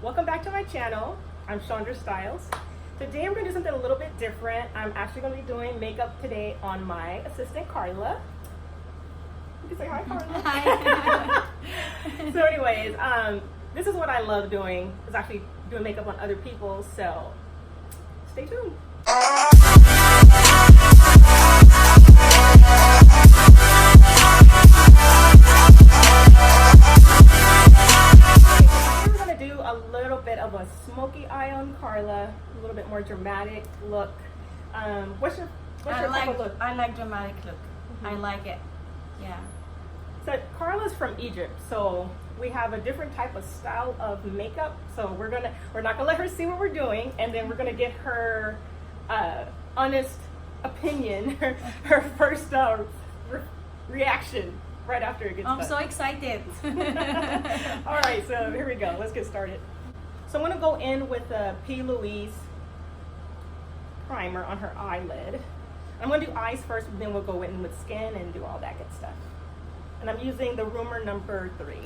Welcome back to my channel. I'm Chandra Styles. Today I'm going to do something a little bit different. I'm actually going to be doing makeup today on my assistant Carla. You can say hi, Carla. Hi. So anyways, this is what I love doing, is actually doing makeup on other people, so stay tuned. A little bit of a smoky eye on Carla, a little bit more dramatic look. What's your type of look? I like dramatic look. I like it. Yeah. So Carla's from Egypt, so we have a different type of style of makeup. So we're not gonna let her see what we're doing, and then we're gonna get her honest opinion, her first reaction right after it gets done. I'm so excited. All right, so here we go. Let's get started. So I'm going to go in with a P. Louise primer on her eyelid. I'm going to do eyes first, but then we'll go in with skin and do all that good stuff. And I'm using the Rumor number 3. There's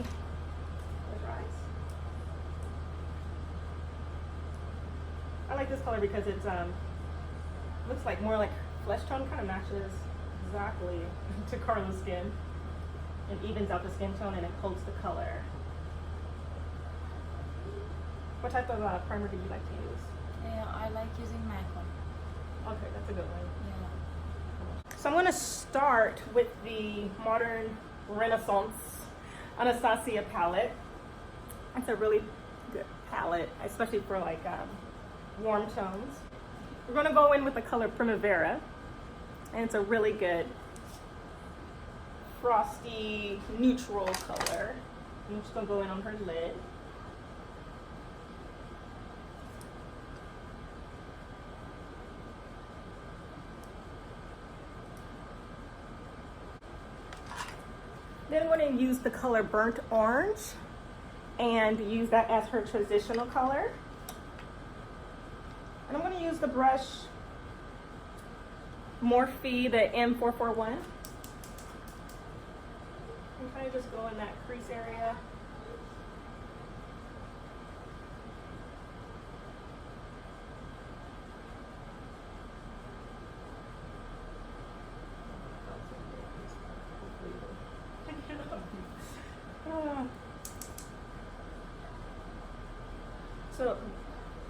your eyes. I like this color because it's looks like more like flesh tone, kind of matches exactly to Carla's skin. It evens out the skin tone and it coats the color. What type of primer do you like to use? Yeah, I like using MAC one. Okay, that's a good one. Yeah. So I'm going to start with the Modern Renaissance Anastasia palette. It's a really good palette, especially for like warm tones. We're going to go in with the color Primavera, and it's a really good frosty neutral color. I'm just gonna go in on her lid. Then I'm going to use the color Burnt Orange and use that as her transitional color. And I'm going to use the brush Morphe, the M441. And kind of just go in that crease area. So,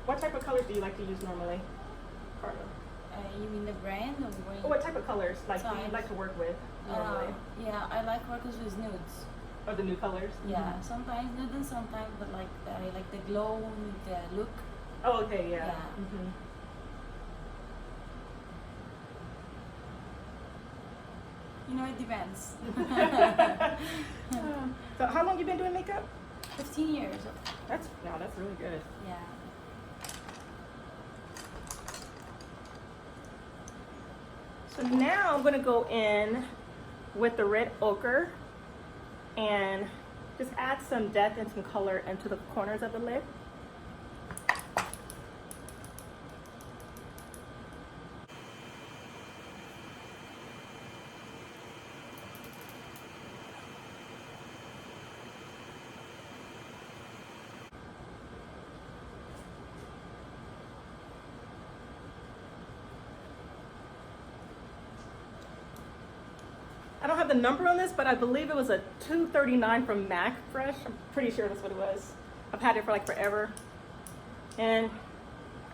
what type of colors do you like to use normally, Carla? You mean the brand or what? What type of colors do you like to work with normally? Yeah, I like working with nudes. Or the new colors? Yeah, sometimes nude and sometimes, but like I like the glow, the look. Oh, okay, yeah. Yeah. You know, it depends. So how long you been doing makeup? 15 years. That's really good. Yeah. So now I'm gonna go in with the red ochre and just add some depth and some color into the corners of the lid. I don't have the number on this, but I believe it was a 239 from MAC Fresh. I'm pretty sure that's what it was. I've had it for like forever. And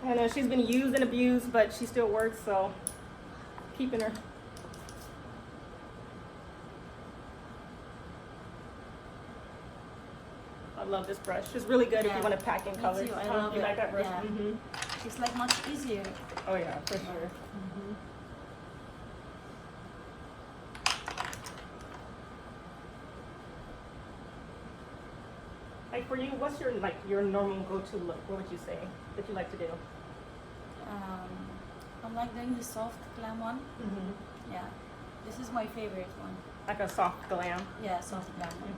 I know she's been used and abused, but she still works, so keeping her. I love this brush. It's really good if you want to pack in colors. Me too. I love you it. like that brush? Yeah. It's like much easier. Oh yeah, for sure. Like for you, what's your normal go-to look? What would you say that you like to do? I like doing the soft glam one. Yeah, this is my favorite one. Like a soft glam. Yeah, soft glam one.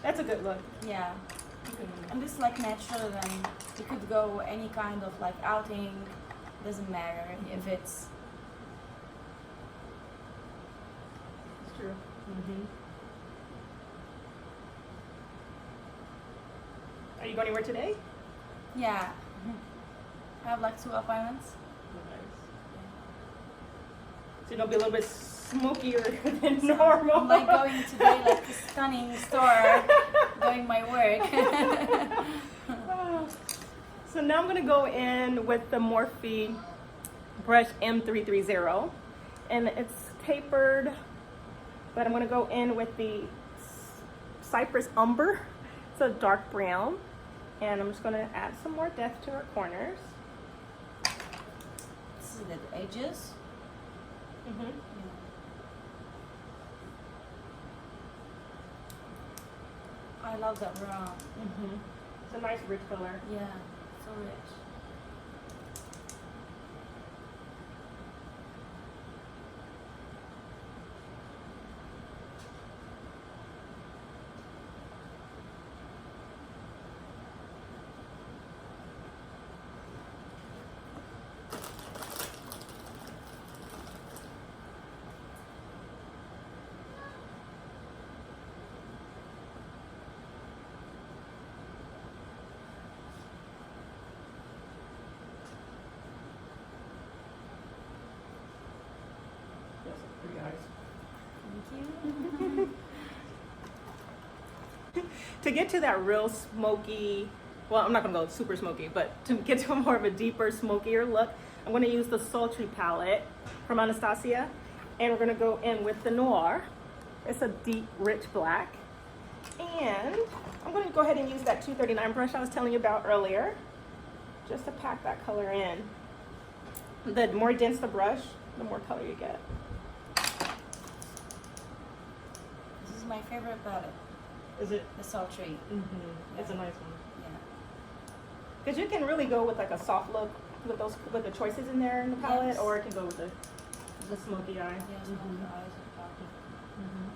That's a good look. Yeah, and this is like natural, and you could go any kind of like outing. Doesn't matter if it's. It's true. Are you going anywhere today? Yeah. I have like 2 appointments. So you're gonna be a little bit smokier than normal. I'm like going today like a stunning store, doing my work. So now I'm gonna go in with the Morphe brush M330, and it's tapered, but I'm gonna go in with the Cypress Umber. It's a dark brown, and I'm just gonna add some more depth to our corners. This is the edges. Mm-hmm. I love that brown. Mm-hmm. It's a nice rich color. Yeah, so rich. Yes, pretty eyes. Thank you. To get to that real smoky, well, I'm not gonna go super smoky, but to get to a more of a deeper, smokier look, I'm gonna use the Sultry palette from Anastasia, and we're gonna go in with the Noir. It's a deep, rich black. And I'm gonna go ahead and use that 239 brush I was telling you about earlier, just to pack that color in. The more dense the brush, the more color you get. This is my favorite palette, Is it? the sultry. Mm-hmm. It's a nice one. Yeah. Because you can really go with like a soft look with the choices in there in the palette, Yes. or it can go with the smoky eye. Yeah, smoky eyes and stuff. Mm-hmm.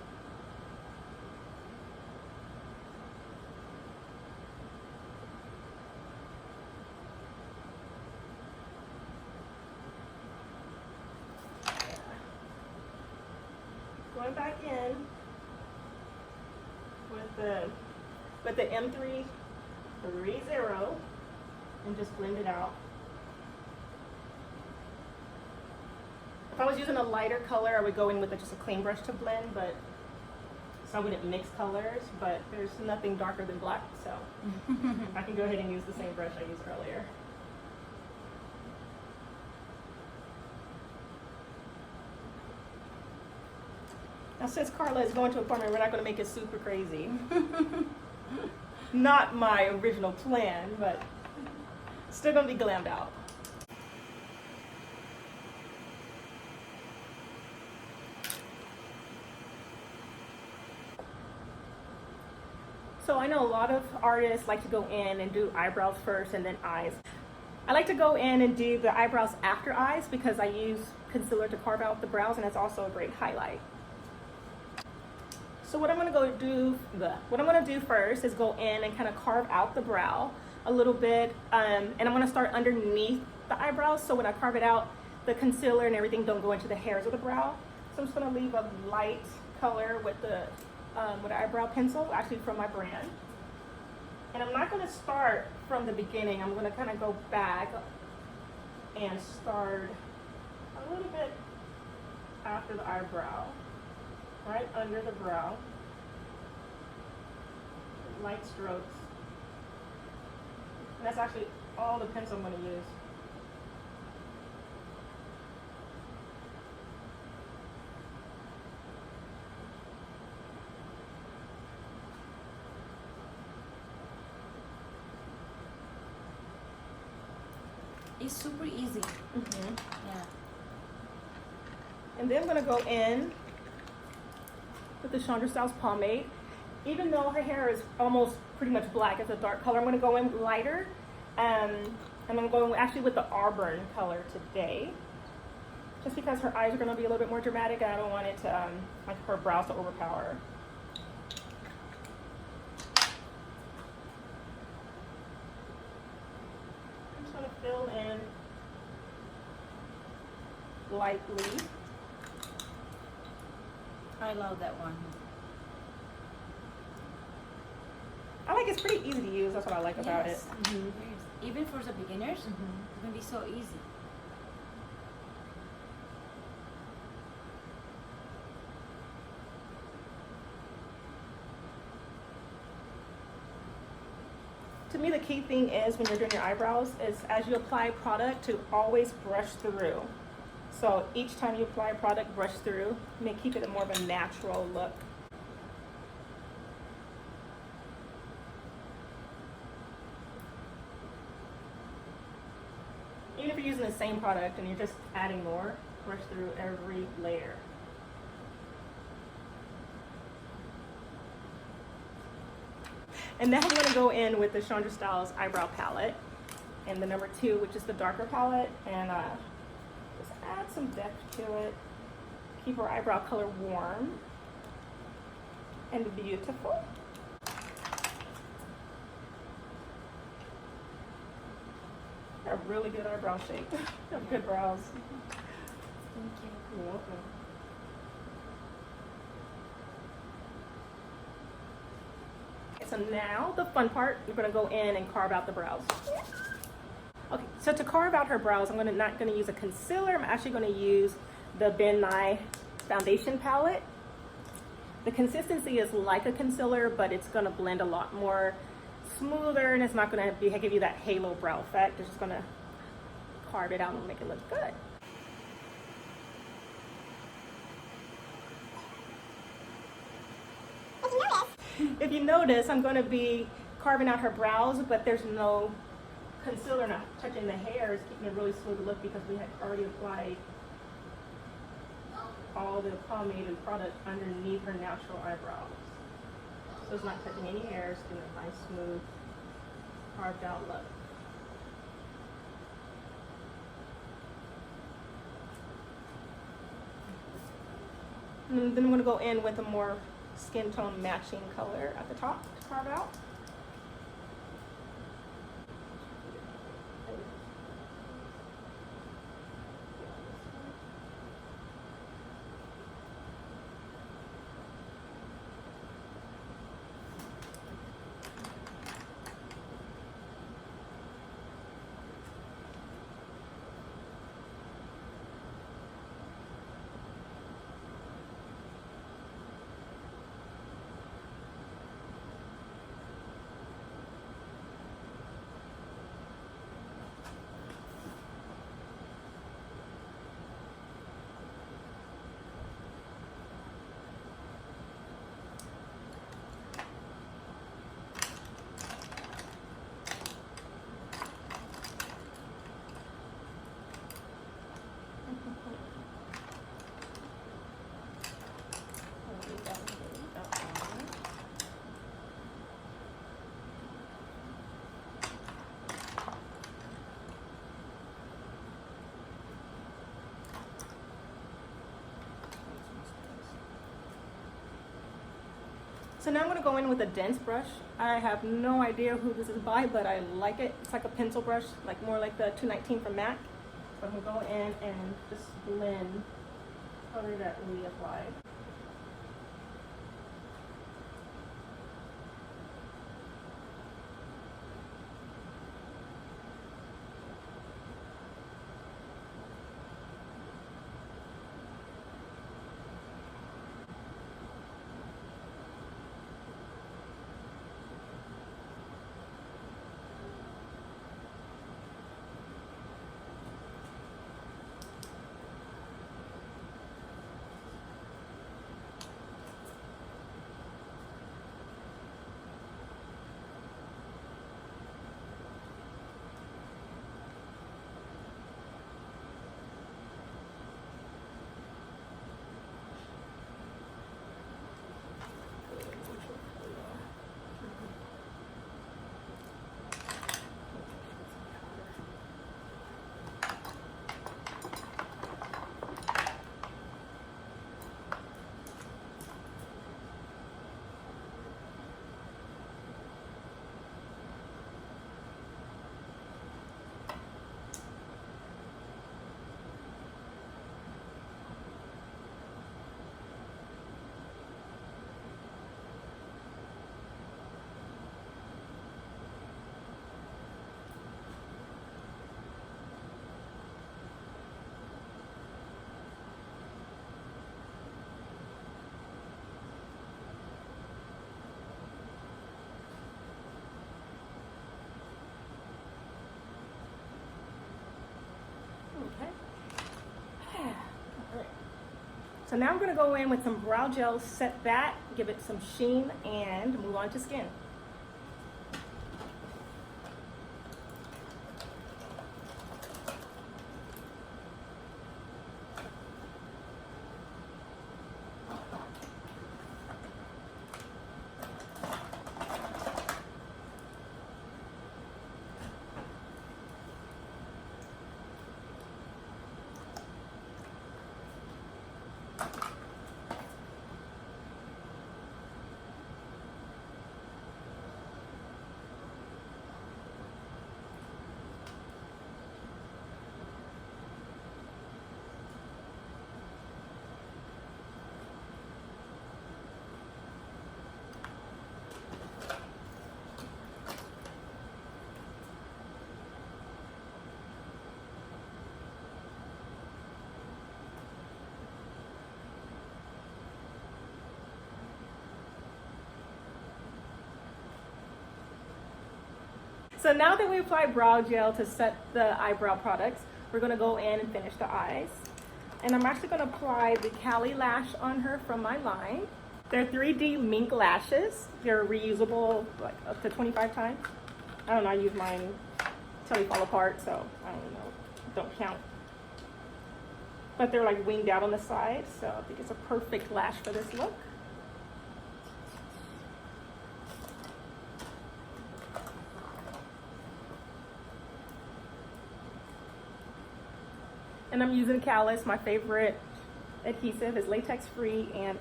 Going back in with the M330 and just blend it out. If I was using a lighter color, I would go in with just a clean brush to blend, but so I wouldn't mix colors, but there's nothing darker than black, so I can go ahead and use the same brush I used earlier. Now, since Carla is going to an appointment, we're not going to make it super crazy. Not my original plan, but still going to be glammed out. So I know a lot of artists like to go in and do eyebrows first and then eyes. I like to go in and do the eyebrows after eyes because I use concealer to carve out the brows, and it's also a great highlight. So what I'm gonna do first is go in and kind of carve out the brow a little bit, and I'm gonna start underneath the eyebrows, so when I carve it out, the concealer and everything don't go into the hairs of the brow. So I'm just gonna leave a light color with the eyebrow pencil, actually from my brand. And I'm not gonna start from the beginning. I'm gonna kind of go back and start a little bit after the eyebrow. Right under the brow, light strokes, and that's actually all the pencil I'm going to use. It's super easy. Mm-hmm. Yeah. And then I'm going to go in with the Chandra Styles pomade. Even though her hair is almost pretty much black, it's a dark color, I'm going to go in lighter. And I'm going actually with the Auburn color today. Just because her eyes are going to be a little bit more dramatic, and I don't want it to, like her brows to overpower. I'm just going to fill in lightly. I like like it's pretty easy to use. That's what I like about it. Yes. Even for the beginners, it's gonna be so easy. To me, the key thing is when you're doing your eyebrows is as you apply product to always brush through. So each time you apply product, brush through. Keep it more of a natural look. Even if you're using the same product and you're just adding more, brush through every layer. And now I'm going to go in with the Chandra Styles eyebrow palette and the number 2, which is the darker palette, and just add some depth to it. Keep our eyebrow color warm and beautiful. A really good eyebrow shape. You have good brows. Thank you. You're welcome. So now the fun part, we're going to go in and carve out the brows. Okay, so to carve out her brows, I'm not going to use a concealer. I'm actually going to use the Ben Nye foundation palette. The consistency is like a concealer, but it's going to blend a lot more smoother, and it's not going to give you that halo brow effect. It's just going to carve it out and make it look good. If you notice, I'm going to be carving out her brows, but there's no concealer, not touching the hairs, keeping a really smooth look because we had already applied all the pomade and product underneath her natural eyebrows. So it's not touching any hairs, giving a nice, smooth, carved out look. And then I'm going to go in with a more skin tone matching color at the top to carve out. So now I'm going to go in with a dense brush. I have no idea who this is by, but I like it. It's like a pencil brush, like more like the 219 from MAC. So I'm going to go in and just blend color that we applied. So now I'm gonna go in with some brow gel, set that, give it some sheen, and move on to skin. So now that we applied brow gel to set the eyebrow products, we're gonna go in and finish the eyes. And I'm actually gonna apply the Cali Lash on her from my line. They're 3D mink lashes. They're reusable like up to 25 times. I don't know, I use mine till they fall apart, so I don't know, don't count. But they're like winged out on the side, so I think it's a perfect lash for this look. And I'm using Callus. My favorite adhesive is latex free and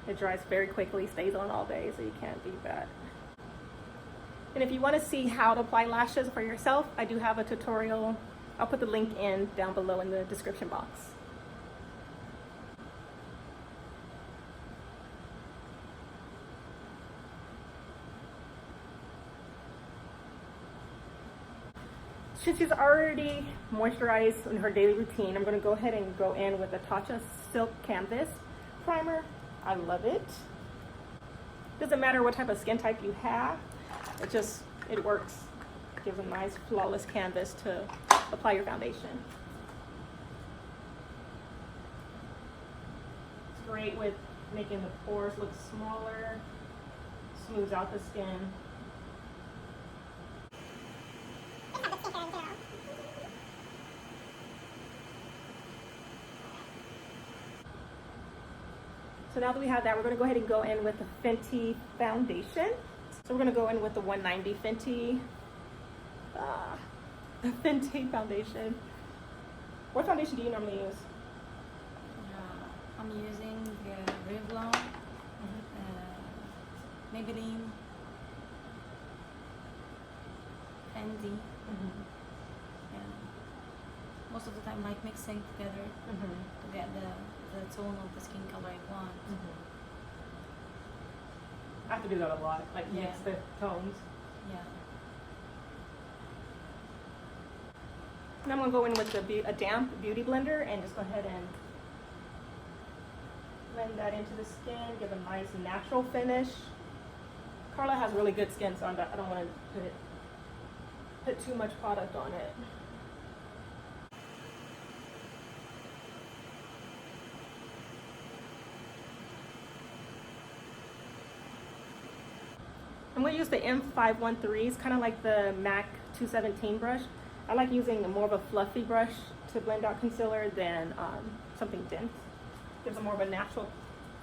it dries very quickly, stays on all day, so you can't beat that. And if you want to see how to apply lashes for yourself, I do have a tutorial. I'll put the link in down below in the description box. Since she's already moisturized in her daily routine, I'm going to go ahead and go in with the Tatcha Silk Canvas Primer. I love it. Doesn't matter what type of skin type you have, it works. It gives a nice flawless canvas to apply your foundation. It's great with making the pores look smaller, smooths out the skin. So now that we have that, we're going to go ahead and go in with the Fenty foundation. So we're going to go in with the 190 Fenty, the Fenty foundation. What foundation do you normally use? I'm using Revlon, Maybelline, Fenty. Yeah. Most of the time, like mixing together to get the tone of the skin color I want. I have to do that a lot, like mix the tones. Yeah. And I'm going to go in with a damp beauty blender and just go ahead and blend that into the skin, give a nice natural finish. Carla has really good skin, so I don't want to put too much product on it. I'm going to use the M513. It's kind of like the MAC 217 brush. I like using more of a fluffy brush to blend out concealer than something dense. Gives a more of a natural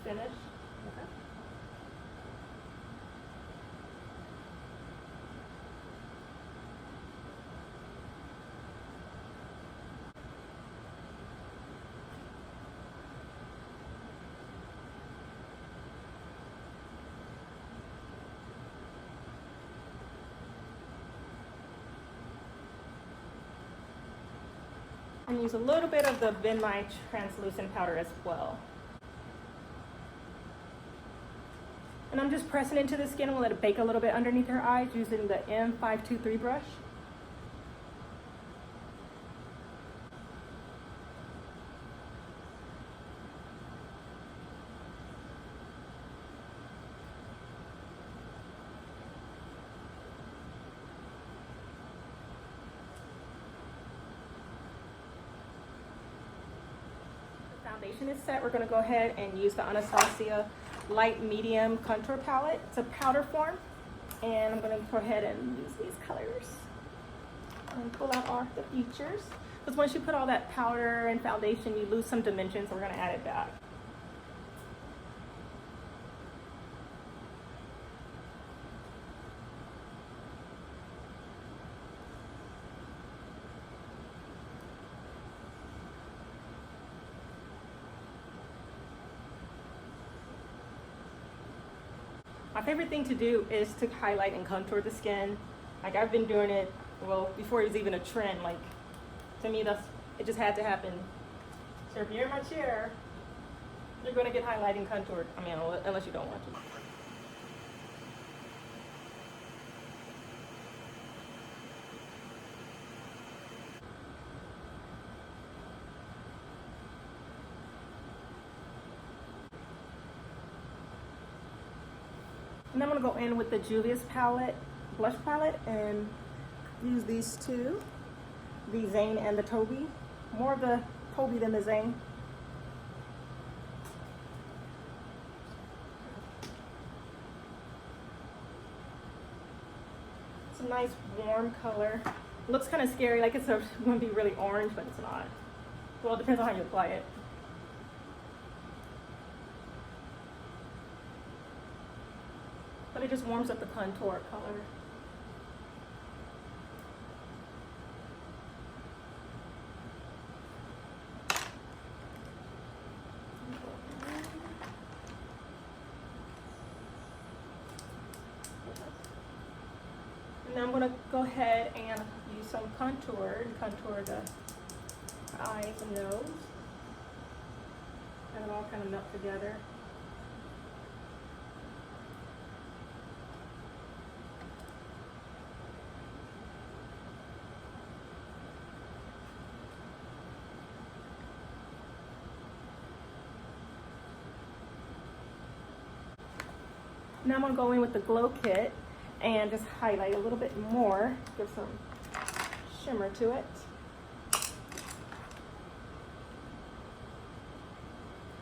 finish. Okay. And use a little bit of the Bend My translucent powder as well. And I'm just pressing into the skin and let it bake a little bit underneath her eyes using the M523 brush. foundation is set, we're going to go ahead and use the Anastasia light medium contour palette. It's a powder form, and I'm going to go ahead and use these colors and pull out all the features, because once you put all that powder and foundation, you lose some dimension, so we're going to add it back. My favorite thing to do is to highlight and contour the skin. Like, I've been doing it, well, before it was even a trend. Like, to me, it just had to happen. So if you're in my chair, you're going to get highlight and contoured. I mean, unless you don't want to. And I'm going to go in with the Juvia's palette, blush palette, and use these two, the Zane and the Toby. More of the Toby than the Zane. It's a nice warm color. It looks kind of scary, like it's going to be really orange, but it's not. Well, it depends on how you apply it. But it just warms up the contour color. And now I'm going to go ahead and use some contour and contour the eyes and nose. And it all kind of melt together. Now I'm going to go in with the Glow Kit and just highlight a little bit more, give some shimmer to it.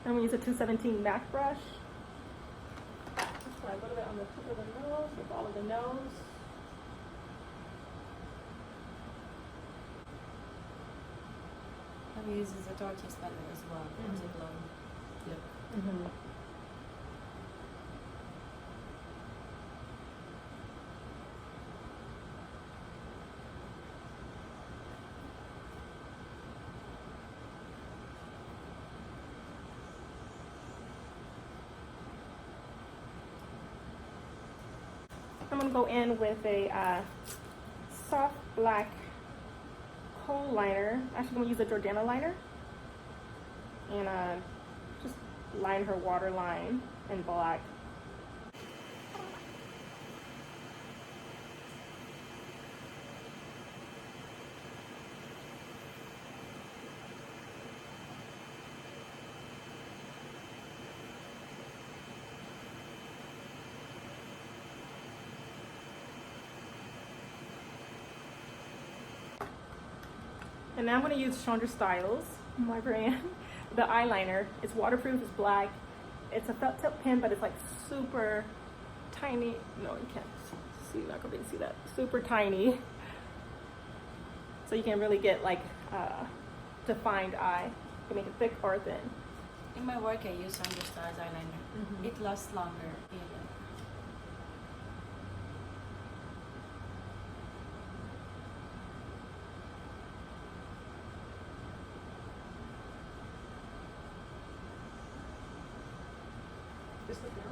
I'm going to use a 217 MAC brush. Just apply a little bit on the tip of the nose, the ball of the nose. He uses a tortoise color as well for the glow. Yep. Mm-hmm. I'm going to go in with a soft black kohl liner. Actually, I'm going to use a Jordana liner. And just line her waterline in black. And now I'm going to use Chandra Styles, my brand. The eyeliner. It's waterproof, it's black. It's a felt tip pen, but it's like super tiny. No, you can't see, not going to be able to see that. Super tiny. So you can really get like defined eye. You can make it thick or thin. In my work, I use Chandra Styles eyeliner. Mm-hmm. It lasts longer. Even. Just look now.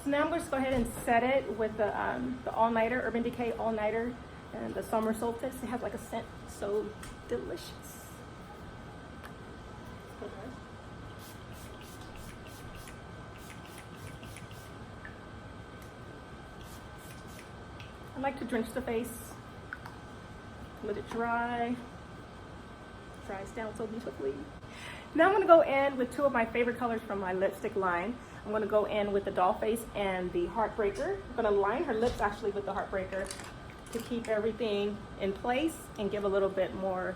So now I'm going to go ahead and set it with the all-nighter, Urban Decay all-nighter, and the summer solstice. It has like a scent so delicious. I like to drench the face, let it dry. dries down so beautifully. Now I'm going to go in with two of my favorite colors from my lipstick line. I'm going to go in with the Doll Face and the Heartbreaker. I'm going to line her lips actually with the Heartbreaker to keep everything in place and give a little bit more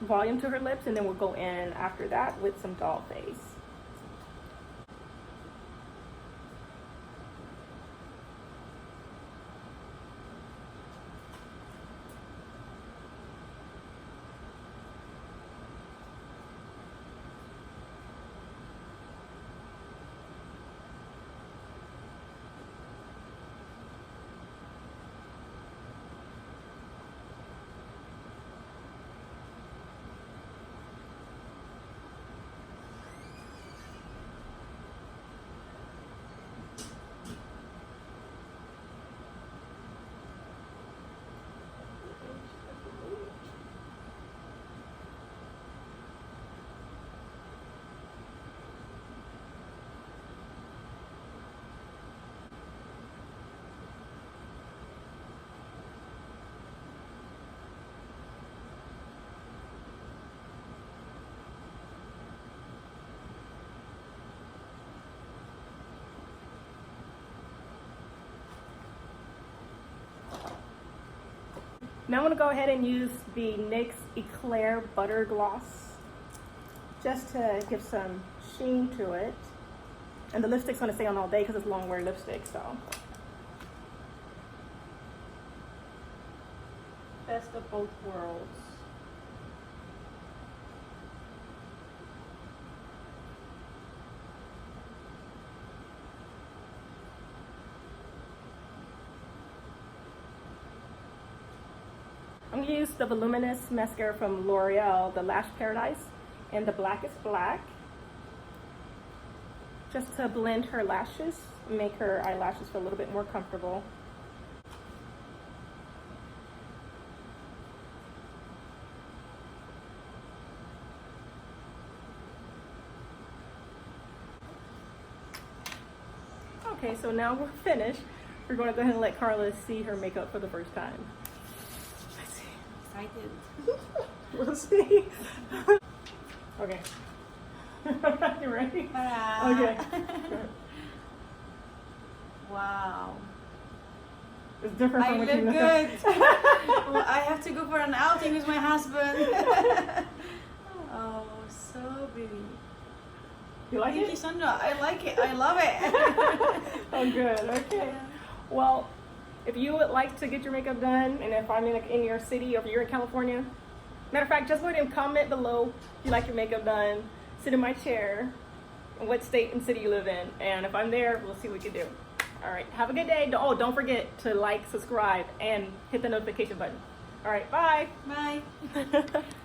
volume to her lips, and then we'll go in after that with some Doll Face. Now I'm going to go ahead and use the NYX Eclair Butter Gloss just to give some sheen to it. And the lipstick's going to stay on all day because it's long wear lipstick, so. Best of both worlds. I'm going to use the Voluminous Mascara from L'Oreal, the Lash Paradise, and the Blackest Black, just to blend her lashes, make her eyelashes feel a little bit more comfortable. Okay, so now we're finished. We're going to go ahead and let Carla see her makeup for the first time. Excited. We'll see. Okay. You ready? Okay. Wow. It's different from I what look you know. good. Well, I have to go for an outing with my husband. Oh, so pretty. You like Thank it? you, Sandra. I like it. I love it. Oh, good. Okay. Well, if you would like to get your makeup done, and if I'm in your city or if you're in California, matter of fact, just go ahead and comment below if you like your makeup done. Sit in my chair, and what state and city you live in. And if I'm there, we'll see what we can do. All right. Have a good day. Oh, don't forget to like, subscribe, and hit the notification button. All right. Bye. Bye.